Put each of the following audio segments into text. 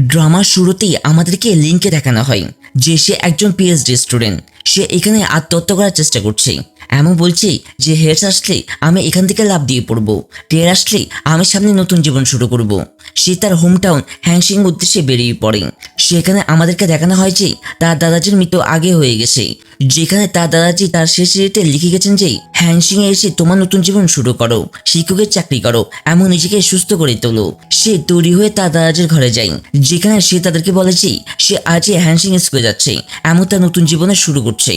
ড্রামার শুরুতেই আমাদেরকে লিঙ্কে দেখানো হয় যে সে একজন পিএইচডি স্টুডেন্ট। সে এখানে আত্মহত্যা করার চেষ্টা করছে। এমন বলছে যে হেডস আসলে আমি এখান থেকে লাফ দিয়ে পড়বো, টের আসলে আমি সামনে নতুন জীবন শুরু করব। সে তার হোম টাউন হ্যাংশিং উদ্দেশ্যে বেরিয়ে পড়ে। সেখানে আমাদেরকে দেখানো হয় যে তার দাদাজির মৃত্যু আগে হয়ে গেছে, যেখানে তার দাদাজি তার শেষ চিঠিতে লিখে গেছেন যে হ্যাংশিং এ এসে তোমার নতুন জীবন শুরু করো, শিক্ষকের চাকরি করো, এমন নিজেকে সুস্থ করে তোলো। সে তৈরি হয়ে তার দাদাজির ঘরে যায়, যেখানে সে তাদেরকে বলেছে সে আজই হ্যাংশিং স্কুলে যাচ্ছে, এমন তার নতুন জীবনে শুরু করছে।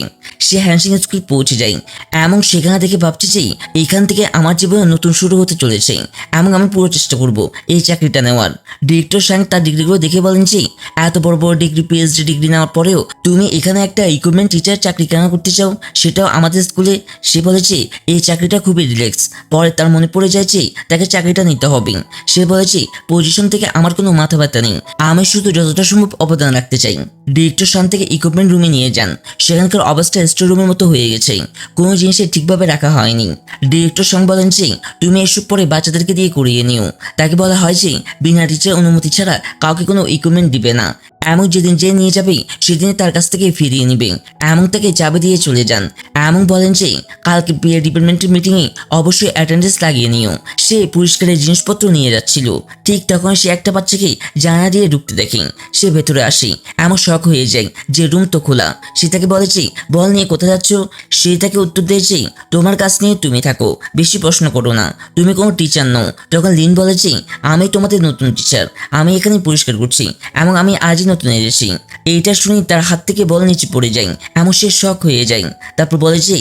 সে হ্যাংশিং স্কুল পৌঁছে যায় এবং সেখানে দেখে ভাবছে যে এখান থেকে আমার জীবনে নতুন শুরু হতে চলেছে এবং আমি পুরো চেষ্টা করব এই চাকরিটা নেওয়ার। ডিরেক্টর স্যাং তার ডিগ্রিগুলো দেখে বলেন যে এত বড় বড় ডিগ্রি, পিএইচডি ডিগ্রি নেওয়ার পরেও তুমি এখানে একটা ইকুইপমেন্ট টিচার চাকরি কেন করতে চাও, সেটাও আমাদের স্কুলে। সে বলেছে এই চাকরিটা খুবই রিল্যাক্স। পরে তার মনে পড়ে যায় যে তাকে চাকরিটা নিতে হবে। সে বলেছে পজিশন থেকে আমার কোনো মাথা ব্যথা নেই, আমি শুধু যতটা সম্ভব অবদান রাখতে চাই। ডিরেক্টর শান থেকে ইকুইপমেন্ট রুমে নিয়ে যান। সেখানকার অবস্থা স্টোর রুমের মতো হয়ে গেছে, কোনো জিনিসে ঠিকভাবে রাখা হয়নি। ডিরেক্টর শান বলেন যে তুমি এসব পরে বাচ্চাদেরকে দিয়ে করিয়ে নিও। তাকে বলা হয় যে বিনা টিচার অনুমতি ছাড়া কাউকে কোনো ইকুইপমেন্ট দিবে না, এমন যেদিন যে নিয়ে যাবে সেদিনে তার কাছ থেকে ফিরিয়ে নিবে, এমন তাকে চাবি দিয়ে চলে যান। এমন বলেন যে কালকে বিয়ে ডিপার্টমেন্টের মিটিংয়ে অবশ্যই অ্যাটেন্ডেন্স লাগিয়ে নিও। সে পুরস্কারের জিনিসপত্র নিয়ে যাচ্ছিল, ঠিক তখন সে একটা বাচ্চাকে জানালা দিয়ে ঢুকতে দেখে। সে ভেতরে আসে, এমন শখ হয়ে যায় যে রুম তো খোলা। সে তাকে বলেছে বল নিয়ে কোথায় যাচ্ছ। সে তাকে উত্তর দিয়েছে তোমার কাছ নিয়ে তুমি থাকো, বেশি প্রশ্ন করো না, তুমি কোনো টিচার নও। তখন লিন বলেছে আমি তোমাদের নতুন টিচার, আমি এখানে পরিষ্কার করছি এবং আমি আজই নতুন এসেছি। এইটা শুনে তার হাত থেকে বল নিচে পড়ে যায়, এমন সে শক হয়ে যায়। তারপর বলেছে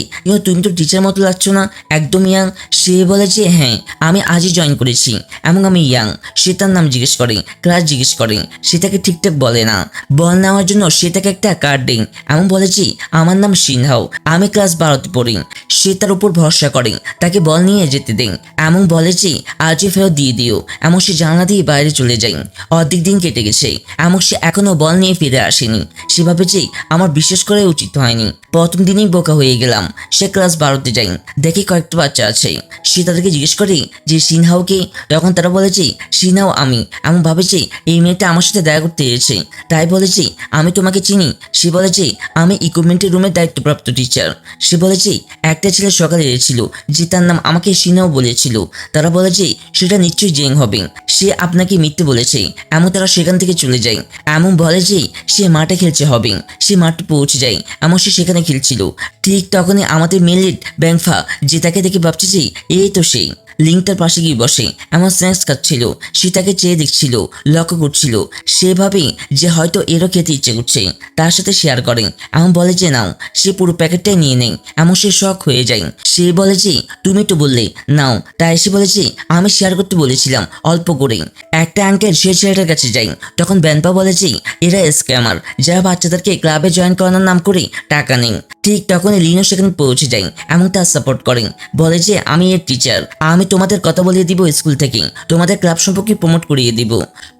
তুমি তো টিচার মতো লাগছো না, একদম ইয়াং। সে বলেছে হ্যাঁ আমি আজই জয়েন করেছি এবং আমি ইয়াং। সে তার নাম জিজ্ঞেস করে, ক্লাস জিজ্ঞেস করে। সে তাকে ঠিকঠাক বলে না। বল নেওয়ার জন্য সে তাকে একটা কার্ড দেয় এমন বলেছে আমার নাম সিনহাও, আমি ক্লাস 12তে পড়ি। সে তার উপর ভরসা করে, তাকে বল নিয়ে যেতে দেন এমন বলেছে আজই ফেরত দিয়ে দিও। এমন সে জানলা দিয়ে বাইরে চলে যায়। অর্ধেক দিন কেটে গেছে, এমন সে এখনো বল নিয়ে ফিরে আসেনি। সে ভাবেছে আমার বিশ্বাস করে উচিত হয়নি, প্রথম দিনই বোকা হয়ে গেলাম। সে ক্লাস 12তে যায়, দেখে কয়েকটা বাচ্চা আছে। সে তাদেরকে জিজ্ঞেস করে যে সিনহাওকে। তখন তারা বলেছে সিনহাও আমি। এমন ভাবেছে এই মেয়েটা আমার সাথে দেখা করতে এসেছে, তাই বলেছে আমি তোমাকে চিনি। সে বলেছে আমি ইকুইপমেন্টের রুমের দায়িত্বপ্রাপ্ত টিচার। সে বলেছে একটা ছেলে সকালে এসেছিল যে তার নাম আমাকে সিনহাও বলেছিল। তারা বলেছে সেটা নিশ্চয়ই জেং হবে, সে আপনাকে মিথ্যে বলেছে। এমন তারা সেখান থেকে চলে যায়। এমন বলে যে সে মাঠে খেলছে হবে। সে মাঠে পৌঁছে যায়, এমন সে সেখানে খেলছিল। ঠিক তখনই আমাদের মেলিট ব্যাংফা যে তাকে দেখে ভাবছে যে এই তো সেই। লিঙ্ক তার পাশে গিয়ে বসে, এমন স্ন্যাক্স খাচ্ছিল। সে তাকে চেয়ে দেখছিল, লক্ষ্য করছিল। সেভাবে যে হয়তো এরও খেতে ইচ্ছে করছে, তার সাথে শেয়ার করে। এমন বলে যে নাও। সে পুরো প্যাকেটটাই নিয়ে নেয়, এমন সে শখ হয়ে যায়। সে বলে যে তুমি তো বললে নাও, তাই সে বলেছে আমি শেয়ার করতে বলেছিলাম অল্প করে। একটা আঙ্কেল সে ছেলেটার কাছে যায়। তখন ব্যানপা বলেছে এরা স্ক্যামার, যারা বাচ্চাদেরকে ক্লাবে জয়েন করানোর নাম করে টাকা নেই। ঠিক তখনই লিনো সেখানে পৌঁছে যায় এবং তার সাপোর্ট করে, বলে যে আমি এর টিচার, আমি তোমাদের কথা বলিয়ে দিব স্কুল থেকে, তোমাদের ক্লাব সম্পর্কে প্রমোট করিয়ে দিব।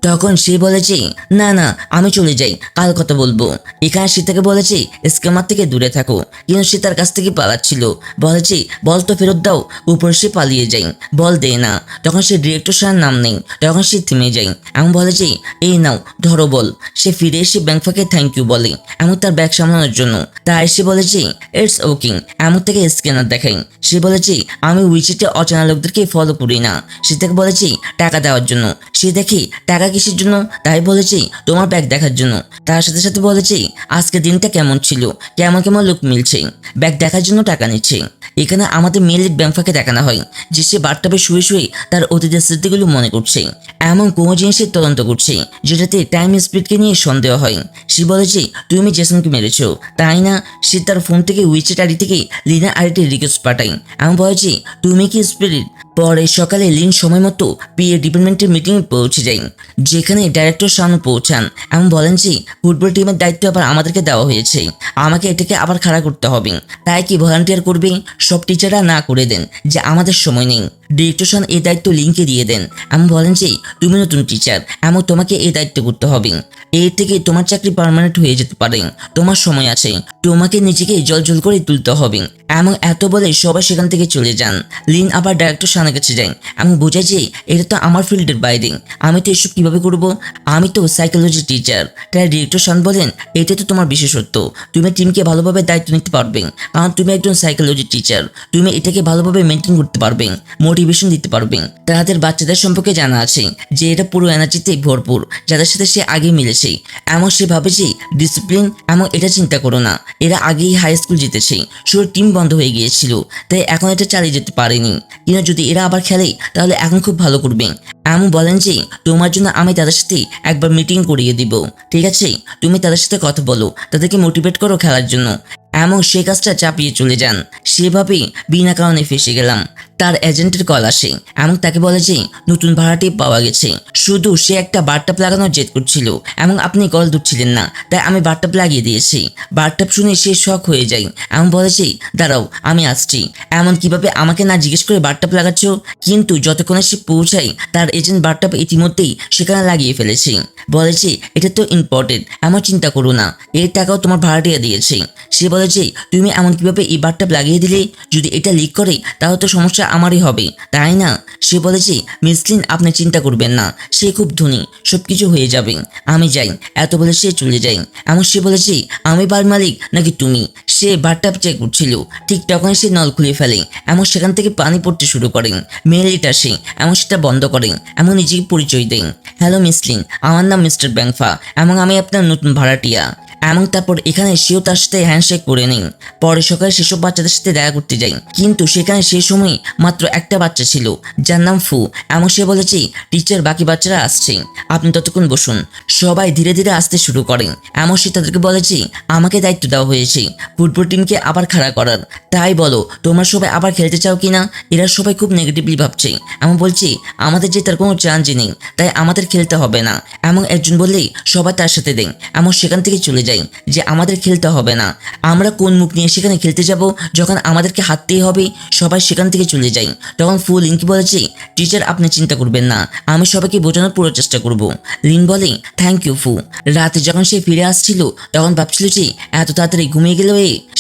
তখন সে বলেছে না না আমি চলে যাই, কাল কথা বলবো। এখানে সে তাকে বলেছে স্ক্যামার থেকে দূরে থাকো, কিন্তু সে তার কাছ থেকে পালাচ্ছিল। বলেছে বল তো ফেরত দাও। উপর সে পালিয়ে যায়, বল দেয় না। তখন সে ডিরেক্টর স্যারের নাম নেই। তখন সে থেমে যায় এবং বলে যে এই নাও ধরো বল। সে ফিরে এসে ব্যাংফাকে থ্যাংক ইউ বলে এমন তার ব্যাগ সামলানোর জন্য। তাই সে বলেছে ইটস ওকে, এমন থেকে স্ক্যানার দেখাই। সে বলেছে আমি উইচিটে অচেনা লোকদেরকে ফলো করি না। সে তাকে বলেছে টাকা দেওয়ার জন্য। সে দেখে টাকা কিসের জন্য, তাই বলেছে তোমার ব্যাগ দেখার জন্য। তার সাথে সাথে বলেছে আজকে দিনটা কেমন ছিল, কেমন কেমন লোক মিলছে, ব্যাগ দেখার জন্য টাকা নিচ্ছে। এখানে আমাদের মেলিক ব্যাংফাকে দেখানো হয় যে সে বাথটাবে শুয়ে শুয়ে তার অতীতের স্মৃতিগুলো মনে করছে, এমন কোনো জিনিসের তদন্ত করছে যেটাতে টাইম স্পিডকে নিয়ে সন্দেহ হয়। সে বলেছে তুমি জেসনকে মেরেছো তাই না। সে তার ফোন থেকে উইচেট আইডি থেকে লিনার আইডিতে রিকোয়েস্ট পাঠায় এবং বলেছে তুমি কি স্পিরিট। পরে সকালে লিন সময় মতো পিএ ডিপার্টমেন্টের মিটিংয়ে পৌঁছে যায়, যেখানে ডাইরেক্টর সামনে পৌঁছান এবং বলেন যে ফুটবল টিমের দায়িত্ব আবার আমাদেরকে দেওয়া হয়েছে, আমাকে এটাকে আবার খাড়া করতে হবে। তাই কি ভলান্টিয়ার করবে। সব টিচাররা না করে দেন যে আমাদের সময় নেই। ডিরেক্টর সান এই দায়িত্ব লিনকে দিয়ে দেন এবং বলেন যে তুমি নতুন টিচার এবং তোমাকে এই দায়িত্ব করতে হবে। এর থেকে তোমার চাকরি পার্মানেন্ট হয়ে যেতে পারে, তোমার সময় আছে, তোমাকে নিজেকে জল করে তুলতে হবে। এমন এত বলে সবাই সেখান থেকে চলে যান। লিন আবার ডাইরেক্টর সামনে শানের কাছে যাই এবং বোঝাই যে এটা তো আমার ফিল্ডের বাইরে, আমি তো এসব কিভাবে করব, আমি তো সাইকোলজি টিচার। তাই ডিরেক্টর শান বলেন, এটা তো তোমার বিশেষত্ব, তুমি টিমকে ভালোভাবে দায়িত্ব নিতে পারবে, কারণ তুমি একজন সাইকোলজি টিচার, তুমি এটাকে ভালোভাবে মেনটেন করতে পারবে, মোটিভেশন দিতে পারবে। তাদের বাচ্চাদের সম্পর্কে জানা আছে যে এটা পুরো এনার্জিতে ভরপুর, যাদের সাথে সে আগে মিলেছে। এমন সে ভাবে যে ডিসিপ্লিন, এমন এটা চিন্তা করো না, এরা আগেই হাই স্কুল জিতেছে, শুধু টিম বন্ধ হয়ে গিয়েছিল, তাই এখন এটা চালিয়ে যেতে পারেনি, কিন্তু যদি এরা আবার খেলে তাহলে এখন খুব ভালো করবে। এমন বলেন যে তোমার জন্য আমি তাদের সাথে একবার মিটিং করিয়ে দিব, ঠিক আছে? তুমি তাদের সাথে কথা বলো, তাদেরকে মোটিভেট করো খেলার জন্য। এমন সে কাজটা চাপিয়ে চলে যান। সেভাবেই বিনা কারণে ফেসে গেলাম। তার এজেন্টের কল আসে এবং তাকে বলে যে নতুন ভাড়াটি পাওয়া গেছে, শুধু সে একটা বাথটাব লাগানোর জেদ করছিল এবং আপনি কল ধরছিলেন না, তাই আমি বাথটাব লাগিয়ে দিয়েছি। বাথটাব শুনে সে শক হয়ে যায় এবং বলে যে দাঁড়াও আমি আসছি। এমন কিভাবে আমাকে না জিজ্ঞেস করে বাথটাব লাগাচ্ছ? কিন্তু যতক্ষণে সে পৌঁছায় তার এজেন্ট বাথটাব ইতিমধ্যেই সেখানে লাগিয়ে ফেলেছে। বলে যে এটা তো ইম্পর্টেন্ট, এমন চিন্তা করো না, এর টাকাও তোমার ভাড়াটিয়া দিয়েছে। সে বলে যে তুমি এমন কিভাবে এই বাথটাব লাগিয়ে দিলে? যদি এটা লিক করে তাহলে তো সমস্যা আমারই হবে, তাই না? সে বলে যে মিসলিন আপনি চিন্তা করবেন না, সে খুব ধনী, সবকিছু হয়ে যাবে, আমি যাই। এত বলে সে চলে যায়। এমন সে বলে যে আমি বাড়ির মালিক নাকি তুমি? সে বাথটাব চেক করছিল, ঠিক তখন সে নল খুলে ফেলে, এমন সেখান থেকে পানি পড়তে শুরু করেন। মেয়েলিট আসে, এমন সেটা বন্ধ করেন, এমন নিজেকে পরিচয় দেন। হ্যালো মিসলিন, আমার নাম মিস্টার ব্যাংফা এবং আমি আপনার নতুন ভাড়াটিয়া। এবং তারপর এখানে সেও তার সাথে হ্যান্ডশেক করে নেন। পরে সকালে সেসব বাচ্চাদের সাথে দেখা করতে যাই, কিন্তু সেখানে সেই সময় মাত্র একটা বাচ্চা ছিল যার নাম ফু। এমন সে বলেছে টিচার বাকি বাচ্চারা আসছে, আপনি ততক্ষণ বসুন। সবাই ধীরে ধীরে আসতে শুরু করেন। এমন সে তাদেরকে বলেছে আমাকে দায়িত্ব দেওয়া হয়েছে ফুটবল টিমকে আবার খাড়া করার, তাই বলো তোমরা সবাই আবার খেলতে চাও কিনা? এরা সবাই খুব নেগেটিভলি ভাবছে। এমন বলছি আমাদের জেতার কোনো চান্সই নেই, তাই আমাদের খেলতে হবে না। এমন একজন বললেই সবাই তার সাথে দেন। এমন সেখান থেকে চলে যাই যে আমাদের খেলতে হবে না, আমরা কোন মুখ নিয়ে সেখানে খেলতে যাব যখন আমাদেরকে হারতেই হবে? সবাই সেখান থেকে চলে যাই। তখন ফু লিনকে বলেছে টিচার আপনি চিন্তা করবেন না, আমি সবাইকে বোঝানোর পুরো চেষ্টা করব। লিন বলে থ্যাংক ইউ ফু। রাতে যখন সে ফিরে আসছিল তখন ভাবছিল যে এত তাড়াতাড়ি ঘুমিয়ে গেল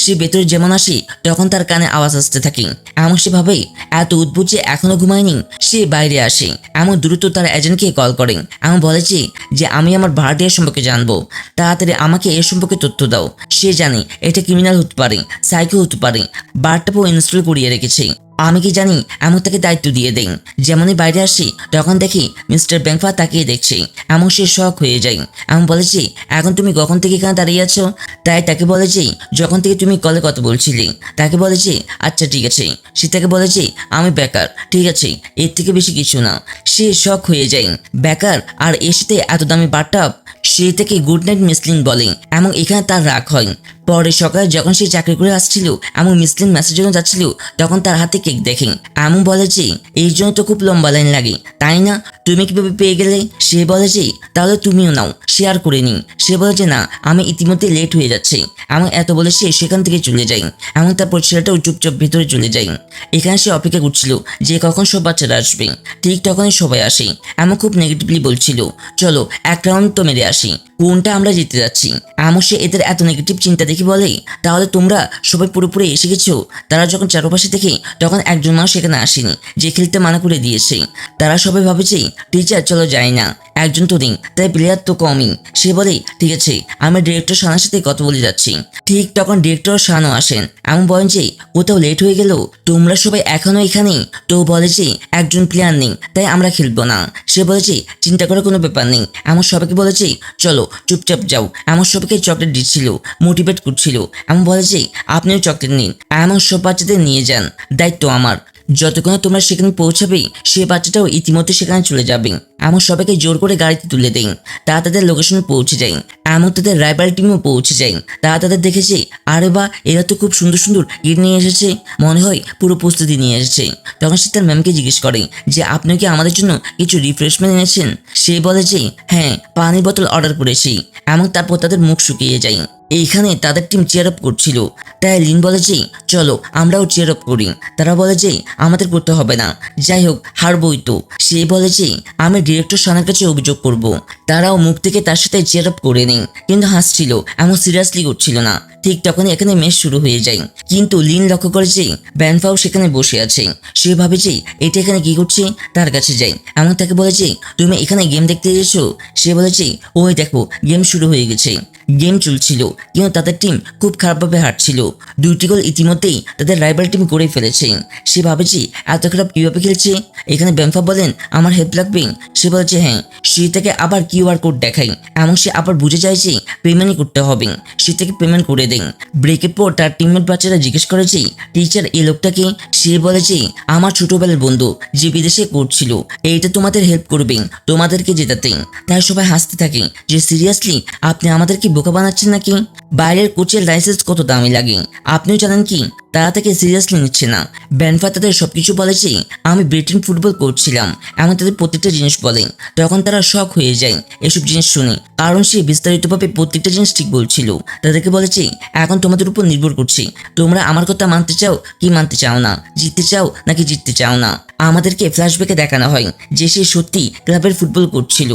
সে ভেতরে যেমন আসে তখন তার কানে আওয়াজ আসতে থাকে। এমন সে ভাবে এত উদ্ভুত যে এখনো ঘুমায়নি। সে বাইরে আসে, এমন দ্রুত তার এজেন্টকে কল করেন। এমন বলেছে যে আমি আমার ভাড়াটিয়া সম্পর্কে জানবো, তাড়াতাড়ি আমাকে এর সম্পর্কে তথ্য দাও। সে জানে এটা ক্রিমিনাল হতে পারে, সাইকো হতে পারে, বারটাপও ইনস্টল করিয়ে রেখেছে। আমি কি জানি? এমন তাকে দায়িত্ব দিয়ে দেন। যেমনই বাইরে আসি তখন দেখি মিস্টার ব্যাংফা তাকিয়ে দেখছে। এমন সে শক হয়ে যায়। এমন বলেছি এখন তুমি কখন থেকে এখানে দাঁড়িয়ে আছো? তাই তাকে বলেছি যখন থেকে তুমি কলে কথা বলছিলে। তাকে বলেছি আচ্ছা ঠিক আছে। সে তাকে বলেছে আমি বেকার, ঠিক আছে, এর থেকে বেশি কিছু না। সে শক হয়ে যায়, বেকার আর এর সাথে এত দামি বাথটাব। সে থেকে গুড নাইট মিসলিন বলে এবং এখানে তার রাগ হয়। পরে সকালে যখন সে চাকরি করে আসছিল এমন মিসলিন মেসেজ জন্য যাচ্ছিল তখন তার হাতে কেক দেখেন। এমন বলে যে এই জন্য তো খুব লম্বা লাইন লাগে, তাই না? তুমি কিভাবে পেয়ে গেলে? সে বলে যে তাহলে তুমিও নাও, শেয়ার করে নি। সে বলে যে না আমি ইতিমধ্যে লেট হয়ে যাচ্ছে। এমন এত বলে সে সেখান থেকে চলে যায়। এমন তারপর ছেলেটাও চুপচাপ ভেতরে চলে যায়। এখানে সে অপেক্ষা করছিল যে কখন সব বাচ্চারা আসবে। ঠিক তখনই সবাই আসে। এমন খুব নেগেটিভলি বলছিল চলো এক রাউন্ড তো মেরে আসি, কোনটা আমরা জিতে যাচ্ছি। এমন সে এদের এত নেগেটিভ চিন্তা দেখে বলে তাহলে তোমরা সবাই পুরোপুরি এসে গেছো? তারা যখন চারপাশে দেখে তখন একজন মানুষ সেখানে আসেনি যে খেলতে মানা করে দিয়েছে। তারা সবাই ভাবেছে টিচার চলো যাই না, একজন তো নেই, তাই প্লেয়ার তো কমই। সে বলে ঠিক আছে আমি ডিরেক্টর শানের সাথে কথা বলে যাচ্ছি। ঠিক তখন ডিরেক্টর শানও আসেন। এমন বলেন যে কোথাও লেট হয়ে গেল, তোমরা সবাই এখনো এখানে? তো বলে যে একজন প্লেয়ার নেই তাই আমরা খেলবো না। সে বলেছে চিন্তা করার কোনো ব্যাপার নেই। এমন সবাইকে বলেছে চলো চুপচাপ যাও। এমন সবাইকে চকলেট দিচ্ছিল, মোটিভেট করছিল। এমন বলেছে আপনিও চকলেট নিন, এমন সব বাচ্চাদের নিয়ে যান, দায়িত্ব আমার। যতক্ষণে তোমরা সেখানে পৌঁছাবে সে বাচ্চাটাও ইতিমধ্যে সেখানে চলে যাবে। এমন সবাইকে জোর করে গাড়িতে তুলে দেন। তারা তাদের লোকেশনে পৌঁছে যায়। এমন তাদের রাইভাল টিমও পৌঁছে যায়। তারা তাদের দেখেছে আরে বা এরা তো খুব সুন্দর সুন্দর ইট নিয়ে এসেছে, মনে হয় পুরো প্রস্তুতি নিয়ে এসেছে। তখন সে তার ম্যামকে জিজ্ঞেস করে যে আপনি কি আমাদের জন্য কিছু রিফ্রেশমেন্ট এনেছেন? সে বলে যে হ্যাঁ পানির বোতল অর্ডার করেছি। এমন তারপর তাদের মুখ শুকিয়ে যায়। এইখানে তাদের টিম চেয়ার আপ করছিল, তাই লিন বলে যে চলো আমরাও চেয়ার আপ করি। তারা বলে যে আমাদের করতে হবে না, যাই হোক হারবই তো। সে বলে যে আমি ডিরেক্টর শানের কাছে অভিযোগ করব। তারাও মুখ থেকে তার সাথে চেয়ার আপ করে নেই, কিন্তু হাসছিল, এমন সিরিয়াসলি করছিল না। ঠিক তখনই এখানে ম্যাচ শুরু হয়ে যায়। কিন্তু লিন লক্ষ্য করে যে ব্যানফাও সেখানে বসে আছে। সে ভাবে যে এটা এখানে কি করছে, তার কাছে যায় এমন তাকে বলে যে তুমি এখানে গেম দেখতে এসেছো। সে বলেছে ওই দেখো গেম শুরু হয়ে গেছে। গেম চলছিল কিন্তু তাদের টিম খুব খারাপভাবে হারছিল। 2টি গোল ইতিমধ্যেই তাদের রাইভাল টিম করে ফেলেছে। সে ভাবে যে এত খারাপ কিভাবে খেলছে। এখানে ব্যানফা বলেন আমার হেল্প লাগবে। সে বলেছে হ্যাঁ। সে তাকে আবার কিউআর কোড দেখায় এবং সে আবার বুঝে যায় যে পেমেন্টই করতে হবে। সে তাকে পেমেন্ট করে দেন। ব্রেকের পর তার টিমমেট বাচ্চারা জিজ্ঞেস করে যে টিচার এই লোকটাকে। সে বলে যে আমার ছোটবেলার বন্ধু যে বিদেশে করছিল, এইটা তোমাদের হেল্প করবে তোমাদেরকে জেতাতে। তাই সবাই হাসতে থাকে যে সিরিয়াসলি আপনি আমাদেরকে বোকা বানাচ্ছেন নাকি। বাইরের কোচের লাইসেন্স কত দামি লাগে আপনিও জানেন কি। তারা তাকে সিরিয়াসলি নিচ্ছে না। ব্যানফা তাদের সবকিছু বলে যে আমি ব্রিটেন ফুটবল করছিলাম এমন তাদের প্রত্যেকটা জিনিস বলে। তখন তারা শক হয়ে যায় এসব জিনিস শুনে, কারণ সে বিস্তারিতভাবে প্রত্যেকটা জিনিস ঠিক বলছিল। তাদেরকে বলেছে এখন তোমাদের উপর নির্ভর করছে, তোমরা আমার কথা মানতে চাও কি মানতে চাও না, জিততে চাও নাকি জিততে চাও না। আমাদেরকে ফ্ল্যাশব্যাকে দেখানো হয় যে সে সত্যি ক্লাবের ফুটবল করছিল।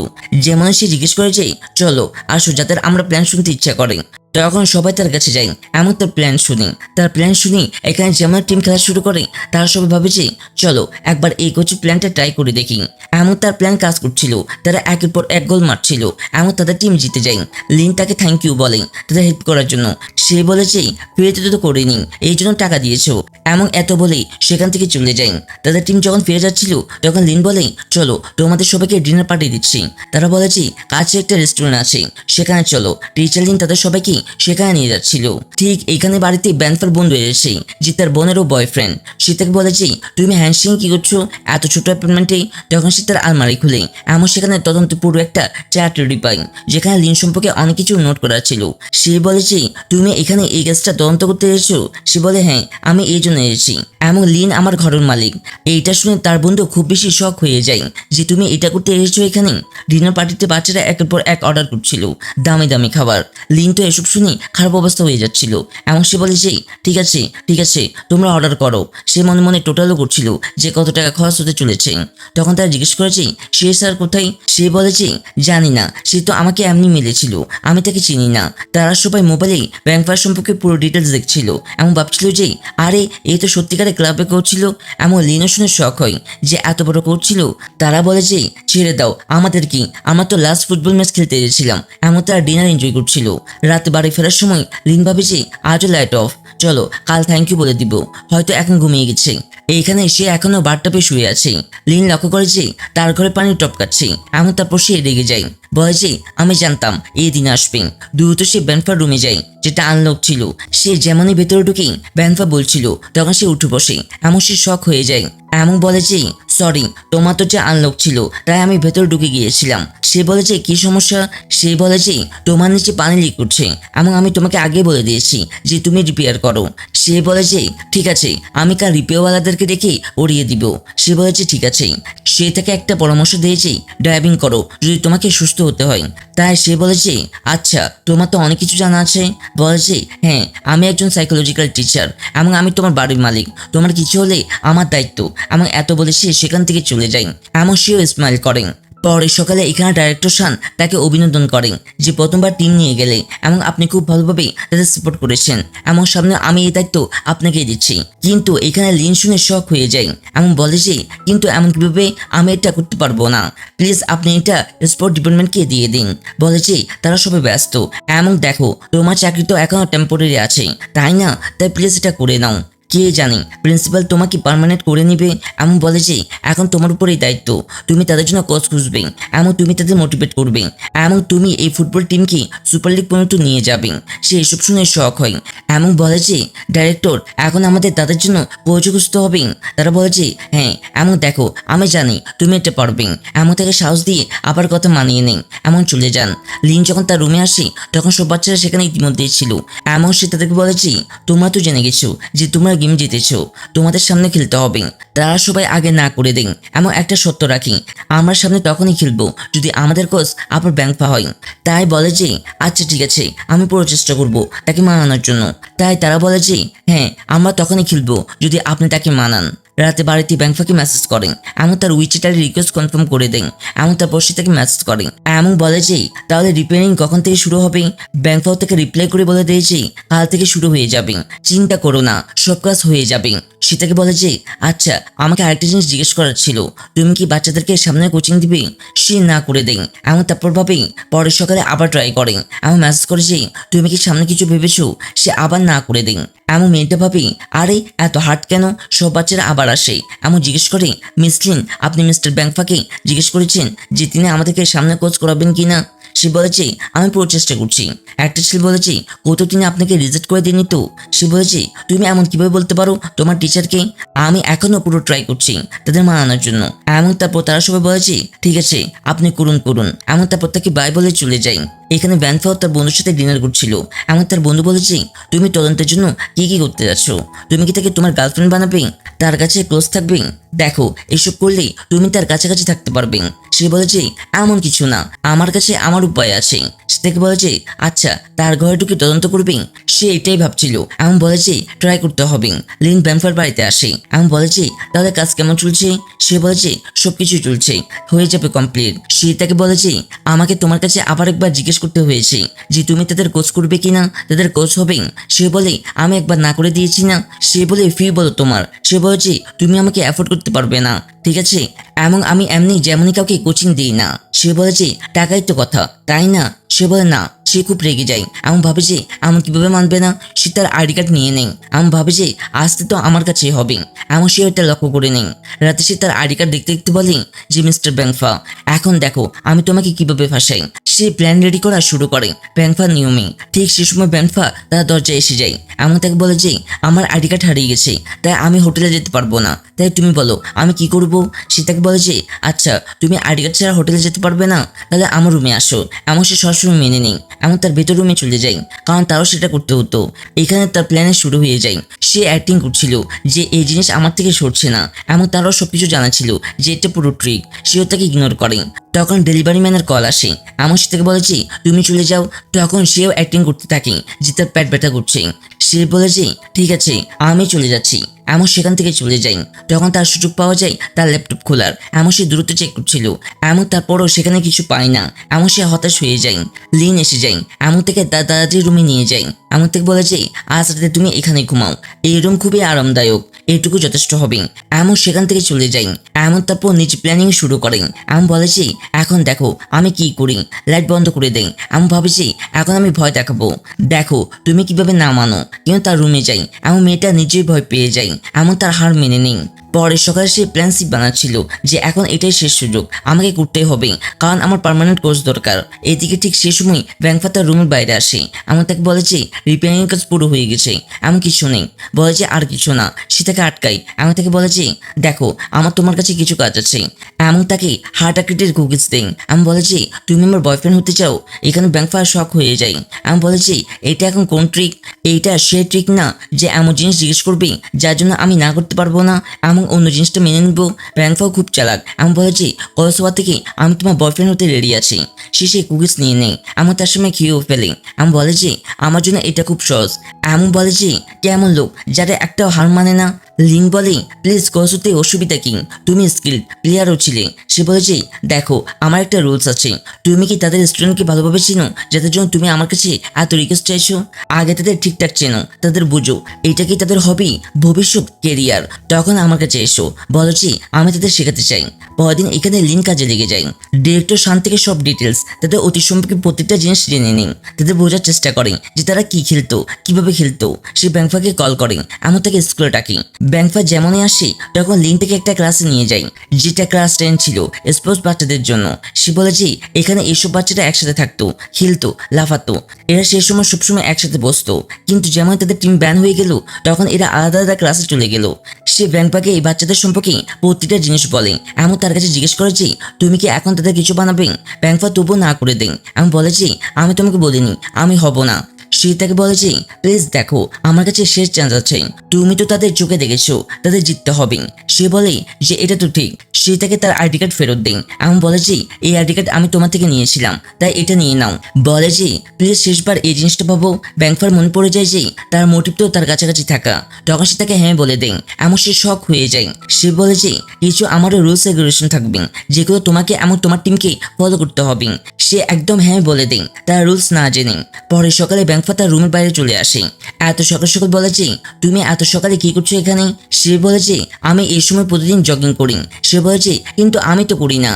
যেমন সে জিজ্ঞেস করে যে চলো আসো যাদের আমরা প্ল্যান শুনতে ইচ্ছা করে। তখন সবাই তার কাছে যায় এমন তার প্ল্যান শুনি। তার প্ল্যান শুনি এখানে যেমন টিম খেলা শুরু করে তারা সবাই ভাবে যে চলো একবার এই কোচের প্ল্যানটা ট্রাই করে দেখি। এমন তার প্ল্যান কাজ করছিল। তারা একের পর এক গোল মারছিল এমন তাদের টিম জিতে যায়। লিন তাকে থ্যাংক ইউ বলে তাদের হেল্প করার জন্য। সে বলেছে ফিরেতে তো করিনি, এই জন্য টাকা দিয়েছো এমন এত বলেই সেখান থেকে চলে যায়। তাদের টিম যখন ফিরে যাচ্ছিল তখন লিন বলে চলো তোমাদের সবাইকে ডিনার পার্টি দিচ্ছি। তারা বলেছে কাছে একটা রেস্টুরেন্ট আছে সেখানে চলো। টিচার লিন তাদের সবাইকে সেখানে নিয়ে যাচ্ছিল। ঠিক এখানে বাড়িতে ব্যানফার বন্ধু এসেছে যে তার বোনেরও বয়ফ্রেন্ড। সে তাকে বলেছে তুমি হ্যান্ডশেক কি করছো এত ছোট অ্যাপার্টমেন্টে। তখন সে তার আলমারি খুলে এমন সেখানে তদন্ত পুরো একটা চ্যাট রেডি পাই যেখানে লিন সম্পর্কে অনেক কিছু নোট করা ছিল। সে বলেছে তুমি এখানে এই কেসটা তদন্ত করতে এসেছো। সে বলে হ্যাঁ আমি এই জন্য এসেছি এবং লিন আমার ঘরের মালিক। এইটা শুনে তার বন্ধু খুব বেশি শক হয়ে যায় যে তুমি এটা করতে এসেছো এখানে। ডিনার পার্টিতে বাচ্চারা একের পর এক অর্ডার করছিল দামি দামি খাবার। লিন তো এসব শুনে খারাপ অবস্থা হয়ে যাচ্ছিল এবং সে বলে যে ঠিক আছে ঠিক আছে তোমরা অর্ডার করো। সে মনে মনে টোটালও করছিল যে কত টাকা খরচ হতে চলেছে। তখন তারা জিজ্ঞেস করেছে সে স্যার কোথায়। সে বলেছে জানি না, সে তো আমাকে এমনি মিলেছিল, আমি তাকে চিনি না। তারা সবাই মোবাইলে ব্যাংক সম্পর্কে পুরো ডিটেলস দেখছিল এবং ভাবছিল যে আরে এই তো সত্যিকারে ক্লাবে করছিল। এমন লিনও শুনে শখ হয় যে এত বড় করছিল। তারা বলে যে ছেড়ে দাও আমাদের কি, আমরা তো লাস্ট ফুটবল ম্যাচ খেলতে এসেছিলাম। এমন তারা ডিনার এনজয় করছিল। রাতে বাড়ি ফেরার সময় লিন ভাবে যে আজও লাইট অফ, চলো কাল থ্যাংক ইউ বলে দিব, হয়তো এখন ঘুমিয়ে গেছে। এইখানে সে এখনো বাথটাবে শুয়ে আছে। লিন লক্ষ্য করে যে তার ঘরে পানি টপকাচ্ছে এমন তারপর সে রেগে যায়, বলে যে আমি জানতাম এই দিন আসবে। দ্রুত সে ব্যানফার রুমে যায় যেটা আনলক ছিল। সে যেমনই ভেতরে ঢুকেই ব্যানফা বলছিল তখন সে উঠে বসে এমন সে শক হয়ে যায় এমন বলে যে সরি তোমার তো যে আনলক ছিল তাই আমি ভেতরে ঢুকে গিয়েছিলাম। সে বলে যে কি সমস্যা। সে বলে যে তোমার নিচে পানি লিক করছে এবং আমি তোমাকে আগে বলে দিয়েছি যে তুমি রিপেয়ার করো। সে বলে যে ঠিক আছে আমি কাল রিপেয়ারওয়ালাদেরকে ডেকে উড়িয়ে দিব। সে বলেছে ঠিক আছে। সে তাকে একটা পরামর্শ দিয়েছে ড্রাইভিং করো যদি তোমাকে সুস্থ হতে হয়। তাই সে বলেছে আচ্ছা তোমার তো অনেক কিছু জানা আছে। বলেছে হ্যাঁ আমি একজন সাইকোলজিক্যাল টিচার এবং আমি তোমার বাড়ির মালিক, তোমার কিছু হলে আমার দায়িত্ব। এবং এত বলে সে সেখান থেকে চলে যায় এমন সেও স্মাইল করেন। পরের সকালে এখানে ডাইরেক্টর শান তাকে অভিনন্দন করেন যে প্রথমবার টিম নিয়ে গেলে এবং আপনি খুব ভালোভাবে তাদের সাপোর্ট করেছেন এবং সামনে আমি এই দায়িত্ব আপনাকে দিচ্ছি। কিন্তু এখানে লিন শুনে শক হয়ে যায় এবং বলে যে কিন্তু এমন কিভাবে, আমি এটা করতে পারবো না, প্লিজ আপনি এটা স্পোর্ট ডিপার্টমেন্টকে দিয়ে দিন। বলে যে তারা সবাই ব্যস্ত এবং দেখো তোমার চাকরি তো এখনো টেম্পোরারি আছে তাই না, তাই প্লিজ এটা করে নাও। কে জানি প্রিন্সিপাল তোমাকে পার্মানেন্ট করে নিবে। এমন বলে যে এখন তোমার উপরেই দায়িত্ব, তুমি তাদের জন্য কোচ খুঁজবে এমন তুমি তাদের মোটিভেট করবে এবং তুমি এই ফুটবল টিমকে সুপার লিগ পর্যন্ত নিয়ে যাবে। সে এসব শুনে শখ হয় এমন বলে যে ডাইরেক্টর এখন আমাদের তাদের জন্য কোচ খুঁজতে হবে। তারা বলে যে হ্যাঁ এমন দেখো আমি জানি তুমি এটা পারবে। এমন তাকে সাহস দিয়ে আবার কথা মানিয়ে নেই এমন চলে যান। লিন যখন তার রুমে আসে তখন সব বাচ্চারা সেখানে ইতিমধ্যেই ছিল। এমন সে তাদেরকে বলে যে তোমরা তো জেনে গেছো যে তোমরা গেম জিতেছো, তোমাদের সামনে খেলতে হবে। তারা সবাই আগে না করে দেন এমন একটা সত্য রাখি, আমরা সামনে তখনই খেলবো যদি আমাদের কোচ আবার ব্যাংফা হয়। তাই বলে যে আচ্ছা ঠিক আছে আমি পুরো চেষ্টা করবো তাকে মানানোর জন্য। তাই তারা বলে যে হ্যাঁ আমরা তখনই খেলবো যদি আপনি তাকে মানান। রাতে বাড়িতে ব্যাংফাকে মেসেজ করেন এবং তার উইচিটারে রিকোয়েস্ট কনফার্ম করে দেন এবং তারপর সে তাকে মেসেজ করেন এবং বলে যে তাহলে রিপেয়ারিং কখন থেকে শুরু হবে। ব্যাংফাও তাকে রিপ্লাই করে বলে দেয় যে কাল থেকে শুরু হয়ে যাবে, চিন্তা করো না, সব কাজ হয়ে যাবে। সে তাকে বলে যে আচ্ছা আমাকে আরেকটা জিনিস জিজ্ঞেস করার ছিল, তুমি কি বাচ্চাদেরকে সামনে কোচিং দিবে? সে না করে দেন এবং তারপর ভাবে পরের সকালে আবার ট্রাই করেন এবং মেসেজ করে যে তুমি কি সামনে কিছু ভেবেছো? সে আবার না করে দেন এমন মেয়েটা ভাবে আরে এত হার্ট কেন? সব বাচ্চারা আবার আসে এমন জিজ্ঞেস করে মিসলিন আপনি মিস্টার ব্যাংফাকে জিজ্ঞেস করেছেন যে তিনি আমাদেরকে সামনে কোচ করাবেন কিনা? সে বলেছে আমি পুরো চেষ্টা করছি। একটা ছেলে বলেছে কোথাও তিনি আপনাকে রিজেক্ট করে দেননি তো? সে বলেছে তুমি এমন কিভাবে বলতে পারো তোমার টিচারকে? আমি এখনো পুরো ট্রাই করছি তাদের মানানোর জন্য। এমন তারপর তারা সবাই বলেছে ঠিক আছে আপনি করুন করুন। এমন তারপর তাকে বাই বলে চলে যাই। এখানে ব্যাংফাও তার বন্ধুর সাথে ডিনার করছিল। এমন তার বন্ধু বলেছে তুমি তদন্তের জন্য কি কি করতে যাচ্ছ? তুমি কি তাকে তোমার গার্লফ্রেন্ড বানাবে? তার কাছে ক্লোজ থাকবে? দেখো এসব করলে তুমি তার কাছাকাছি থাকতে পারবে। সে বলেছে এমন কিছু না, আমার কাছে আমার উপায় আছে। সে তাকে বলেছে আচ্ছা তার ঘরে ঢুকে তদন্ত করবে? সে এটাই ভাবছিল। এমন বলেছে ট্রাই করতে হবে। লিন ব্যাংফার বাড়িতে আসে এমন বলেছে তাহলে কাজ কেমন চলছে? সে বলেছে সবকিছু চলছে, হয়ে যাবে কমপ্লিট। সে তাকে বলেছে আমাকে তোমার কাছে আবার একবার জিজ্ঞেস করতে হয়েছে যে তুমি তাদের কোচ করবে কিনা, তাদের কোচ হবে? সে বলে আমি একবার না করে দিয়েছি না। সে বলে ফি বলো তোমার। সে বলেছে তুমি আমাকে অ্যাফোর্ড করতে পারবে না, ঠিক আছে? এবং আমি এমনি যেমনই কাউকে কোচিং দিই না। সে বলেছে টাকাই তো কথা, তাই না? সে বলে না। সে খুব রেগে যায় এমন ভাবে যে এমন কিভাবে মানবে না। সে তার আইডি কার্ড নিয়ে নেই এমন ভাবে যে আসতে তো আমার কাছেই হবে। এমন সে এটা লক্ষ্য করে নেই। রাতে সে তার আইডি কার্ড দেখতে দেখতে বলে যে মিস্টার ব্যাংফা এখন দেখো আমি তোমাকে কিভাবে ফাঁসাই। সে প্ল্যান রেডি করা শুরু করে ব্যাংফার নিয়মে। ঠিক সে সময় ব্যাংফা তার দরজায় এসে যায় এমন তাকে বলে যে আমার আইডি কার্ড হারিয়ে গেছে, তাই আমি হোটেলে যেতে পারবো না, তাই তুমি বলো আমি কি করব? সে তাকে বলে যে আচ্ছা তুমি আইডি কার্ড ছাড়া হোটেলে যেতে পারবে না, তাহলে আমার রুমে আসো। এমন সে সবসময় মেনে নেই এমন তার ভেতর রুমে চলে যায়, কারণ তারও সেটা করতে হতো। এখানে তার প্ল্যানে শুরু হয়ে যায়। সে অ্যাক্টিং করছিল যে এই জিনিস আমার থেকে সরছে না এবং তারও সবকিছু জানা ছিল যে এটা পুরো ট্রিক। সেও তাকে ইগনোর করে। তখন ডেলিভারি ম্যানের কল আসে এমন সে তাকে বলেছে তুমি চলে যাও। তখন সেও অ্যাক্টিং করতে থাকে যে তার পেট ব্যথা করছে। সে বলেছে ঠিক আছে আমি চলে যাচ্ছি। এমন সেখান থেকে চলে যাই। তখন তার সুযোগ পাওয়া যায় তার ল্যাপটপ খোলার। এমন সে দ্রুত চেক করছিল এমন তারপরও সেখানে কিছু পায় না। এমন সে হতাশ হয়ে যায়। লিন এসে যায় এমন থেকে তার দাদাজির রুমে নিয়ে যায়। এমন থেকে বলে যে আজ রাতে তুমি এখানে ঘুমাও, এই রুম খুবই আরামদায়ক, এইটুকু যথেষ্ট হবে। এমন সেখান থেকে চলে যায়। এমন তারপর নিজ প্ল্যানিং শুরু করেন। এমন বলে যে এখন দেখো আমি কি করি, লাইট বন্ধ করে দেই। এমন ভাবে যে এখন আমি ভয় দেখাবো, দেখো তুমি কিভাবে না মানো। কিন্তু তার রুমে যাই এমন মেয়েটা নিজেই ভয় পেয়ে যায় এমন তার হার মেনে নেই। পরের সকালে সে প্ল্যান সি বানাচ্ছিল যে এখন এটাই শেষ সুযোগ, আমাকে করতেই হবে, কারণ আমার পার্মানেন্ট কোর্স দরকার। এদিকে ঠিক সে সময় ব্যাংফা তার রুমের বাইরে আসে। এমন তাকে বলে যে রিপেয়ারিং কাজ পুরো হয়ে গেছে, এমন কিছু নেই। বলে যে আর কিছু না। সে তাকে আটকায় এমন তাকে বলে যে দেখো আমার তোমার কাছে কিছু কাজ আছে। এমন তাকে হার্ট অ্যাটাকের কুকিজ দেন। আমি বলে যে তুমি আমার বয়ফ্রেন্ড হতে চাও? এখানে ব্যাংফা শক হয়ে যায়। আমি বলে যে এটা এখন কোন ট্রিক? এইটা সে ট্রিক না যে এমন জিনিস জিজ্ঞেস করবে যার জন্য আমি না করতে পারবো না এবং অন্য জিনিসটা মেনে নিব। ব্যাংফাও খুব চালাক। আমি বলে যে কলসোয়া থেকে আমি তোমার বয়ফ্রেন্ড হতে রেডি আছি। সে সেই কুকিজ নিয়ে নেই এমন তার সময় খেয়েও ফেলে। আমি বলে যে আমার জন্য এটা খুব সহজ। এমন বলে যে কেমন লোক যারা একটাও হার মানে না। লিন বলে প্লিজ কলসোতে অসুবিধা কি, তুমি স্কিল প্লেয়ারও ছিলে। সে বলে যে দেখো আমার একটা রুলস আছে, তুমি কি তাদের স্টুডেন্টকে ভালোভাবে চেনো যাদের জন্য তুমি আমার কাছে এত রিকোয়েস্ট চাইছো? আগে তাদের ঠিকঠাক চেনো, তাদের বুঝো এটা কি তাদের হবি, ভবিষ্যৎ, কেরিয়ার। তখন আমার কাছে এসো, বলো যে আমি তাদের শেখাতে চাই। পরদিন এখানে লিন কাজে লেগে যায়। ডিরেক্টর শান থেকে সব ডিটেলস তাদের অতীত সম্পর্কে প্রত্যেকটা জিনিস জেনে নিন। তাদের বোঝার চেষ্টা করেন যে তারা কি খেলতো, কিভাবে খেলতো। সে ব্যাংফাকে কল করেন এমন তাকে স্কুলে ডাকে। ব্যাংফা যেমনই আসে তখন লিন থেকে একটা ক্লাসে নিয়ে যায় যেটা ক্লাস 10 ছিল, স্পোর্টস বাচ্চাদের জন্য। সে বলে যে এখানে এইসব বাচ্চারা একসাথে থাকতো, খেলতো, লাফাতো। এরা সেই সময় সবসময় একসাথে বসতো, কিন্তু যেমন তাদের টিম ব্যান হয়ে গেল তখন এরা আলাদা আলাদা ক্লাসে চলে গেল। সে ব্যাংফাকে এই বাচ্চাদের সম্পর্কে প্রতিটা জিনিস বলে এমন তার কাছে জিজ্ঞেস করে যে তুমি কি এখন তাদের কিছু বানাবে? ব্যাংফা তবুও না করে দেন। আমি বলে যে আমি তোমাকে বলিনি, আমি হব না। সে তাকে বলে যে প্লিজ দেখো, আমার কাছে শেষ চান্স আছে, তুমি তো তাদের চোখে দেখেছো, তাদের জিততে হবে। সে বলে যে এটা তো ঠিক। সে তাকে তার আইডি কার্ড ফেরত দেয় এবং বলে যে এই আইডি কার্ড আমি তোমার থেকে নিয়েছিলাম, তাই এটা নিয়ে নাও। বলে যে প্লিজ শেষবার এই জিনিসটা পাবো। ব্যাংকফার মনে পড়ে যায় যে তার মোটিভ তো তার কাছাকাছি থাকা, তখন সে তাকে হ্যাঁ বলে দেয়। এমন সে শক হয়ে যায়। সে বলে যে কিছু আমারও রুলস রেগুলেশন থাকবে, যেগুলো তোমাকে এবং তোমার টিমকে ফলো করতে হবে। সে একদম হ্যাঁ বলে দেয় তার রুলস না জেনে। পরে সকালে ব্যাংকফার তার রুমের বাইরে চলে আসে। এত সকাল সকাল বলে যে তুমি এত সকালে কি করছো এখানে? সে বলে যে আমি এই সময় প্রতিদিন জগিং করি। সে বলে যে কিন্তু আমি তো করি না।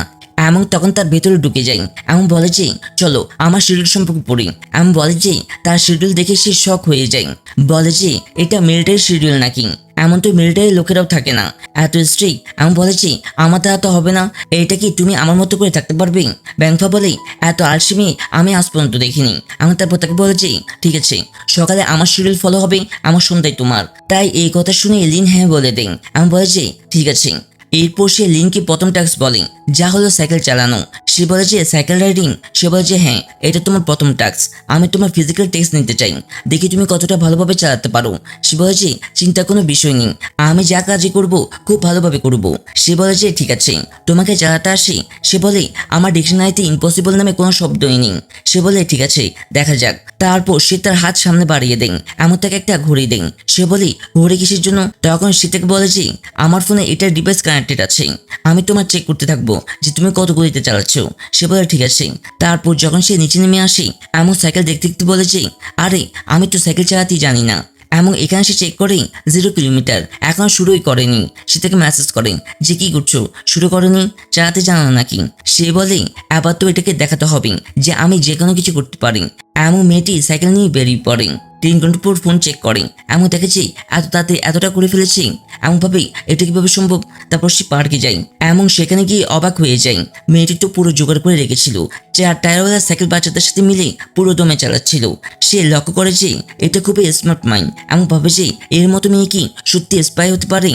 এমন তখন তার ভেতরে ঢুকে যায় এমন বলে যে চলো আমার শিডিউল সম্পর্কে পড়ি। এমন বলে যে তার শিডিউল দেখে সে শক হয়ে যায়। বলে যে এটা মিলিটারি শিডিউল নাকি? এমন তো মিলিটারি লোকেরাও থাকে না, এত স্ট্রিক্ট। এমন বলে যে আমার দ্বারা তো হবে না, এটা কি তুমি আমার মতো করে থাকতে পারবে? ব্যাংফা বলে এত আলসেমি আমি আজ পর্যন্ত দেখিনি। এমন তারপর তাকে বলে যে ঠিক আছে, সকালে আমার শিডিউল ফলো হবে, আমার সন্ধ্যায় তোমার। তাই এই কথা শুনে লিন হ্যাঁ বলে দেন। এমন বলে যে ঠিক আছে। এরপর সে লিনকে প্রথম টাস্ক বলে, যা হলো সাইকেল চালানো। সে বলে যে সাইকেল রাইডিং? সে বলে যে হ্যাঁ, এটা তোমার প্রথম টাস্ক। আমি তোমার ফিজিক্যাল টেস্ট নিতে চাই, দেখি তুমি কতটা ভালোভাবে চালাতে পারো। সে বলে যে চিন্তা কোনো বিষয় নেই, আমি যা কাজই করব খুব ভালোভাবে করব। সে বলে যে ঠিক আছে, তোমাকে চালাতে আসি? সে বলে আমার ডিকশনারিতে ইম্পসিবল নামে কোনো শব্দই নেই। সে বলে ঠিক আছে, দেখা যাক। তারপর সে তার হাত সামনে বাড়িয়ে দেন, এমন তাকে একটা ঘড়ি দেন। সে বলে ঘড়ি কিসের জন্য? তখন সে তাকে বলে যে আমার ফোনে এটার ডিভাইস কানেক্টেড আছে, আমি তোমার চেক করতে থাকবো যে তুমি কত গতিতে চালাচ্ছ। সে বলে ঠিক আছে। তারপর যখন সে নিচে নেমে আসে, এমন সাইকেল দেখতে দেখতে বলে যে আরে আমি তো সাইকেল চালাতেই জানি না। এবং এখানে সে চেক করে 0 কিলোমিটার, এখনো শুরুই করেনি। সে তাকে মেসেজ করে যে কি করছো, শুরু করেনি, চালাতে জানো না নাকি? সে বলে এবার তো এটাকে দেখাতে হবে যে আমি যে কোনো কিছু করতে পারি। এমন মেয়েটি সাইকেল নিয়ে বেরিয়ে পড়ে। 3 ঘন্টা পর ফোন চেক করে, এমন দেখেছি এত তাড়াতাড়ি এতটা করে ফেলেছি। এমন ভাবে এটা কিভাবে সম্ভব? তারপর সে পার্কে যায়, এমন সেখানে গিয়ে অবাক হয়ে যায়। মেয়েটি তো পুরো জোগাড় করে রেখেছিল, 4 টায়ারওয়ালা সাইকেল বাচ্চাদের সাথে মিলে পুরো দমে চালাচ্ছিল। সে লক্ষ্য করে যে এটা খুবই স্মার্ট মাইন্ড, এমন ভাবে যে এর মতো মেয়ে কি সত্যি স্পাই হতে পারে।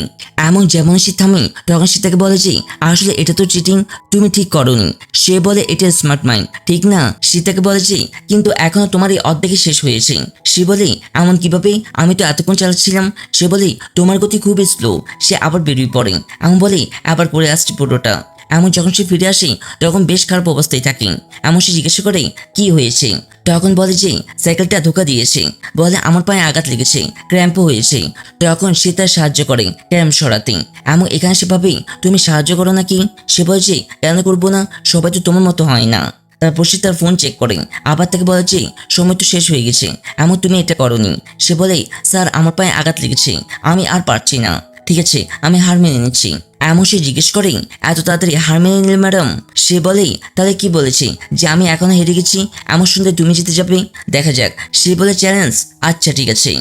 এমন যেমন সে থামে, তখন সে তাকে বলে যে আসলে এটা তো চিটিং, তুমি ঠিক করনি। সে বলে এটা স্মার্ট মাইন্ড, ঠিক না? সে তাকে বলে যে কিন্তু এখনো তোমার এই অর্ধেকই শেষ হয়েছে। সে বলে এমন কিভাবে, আমি তো এতক্ষণ চালাচ্ছিলাম। সে বলে তোমার গতি খুবই স্লো। সে আবার বেরিয়ে পড়ে, এমন বলে আবার করে আসছে পুরোটা। এমন যখন সে ফিরে আসে তখন বেশ খারাপ অবস্থায় থাকে। এমন সে জিজ্ঞাসা করে কি হয়েছে? তখন বলে যে সাইকেলটা ধোকা দিয়েছে, বলে আমার পায়ে আঘাত লেগেছে, ক্র্যাম্পও হয়েছে। তখন সে তার সাহায্য করে ক্র্যাম্প সরাতে। এমন এখানে সে ভাবে তুমি সাহায্য করো নাকি? সে বলে যে কেন করবো না, সবাই তো তোমার মতো হয় না। তারপর সে তার ফোন চেক করে, আবার তাকে বলে যে সময় তো শেষ হয়ে গেছে, এমন তুমি এটা করনি। সে বলে স্যার আমার পায়ে আঘাত লেগেছে, আমি আর পারছি না, ঠিক আছে আমি হার মেনে নিচ্ছি। এমন সে জিজ্ঞেস করে এত তাড়াতাড়ি হার মেনে নিলে ম্যাডাম? সে বলে তাহলে কি বলেছি যে আমি এখনো হেরে গেছি, এমন সুন্দর তুমি জিতে যাবে, দেখা যাক। সে বলে চ্যালেঞ্জ, আচ্ছা ঠিক আছে।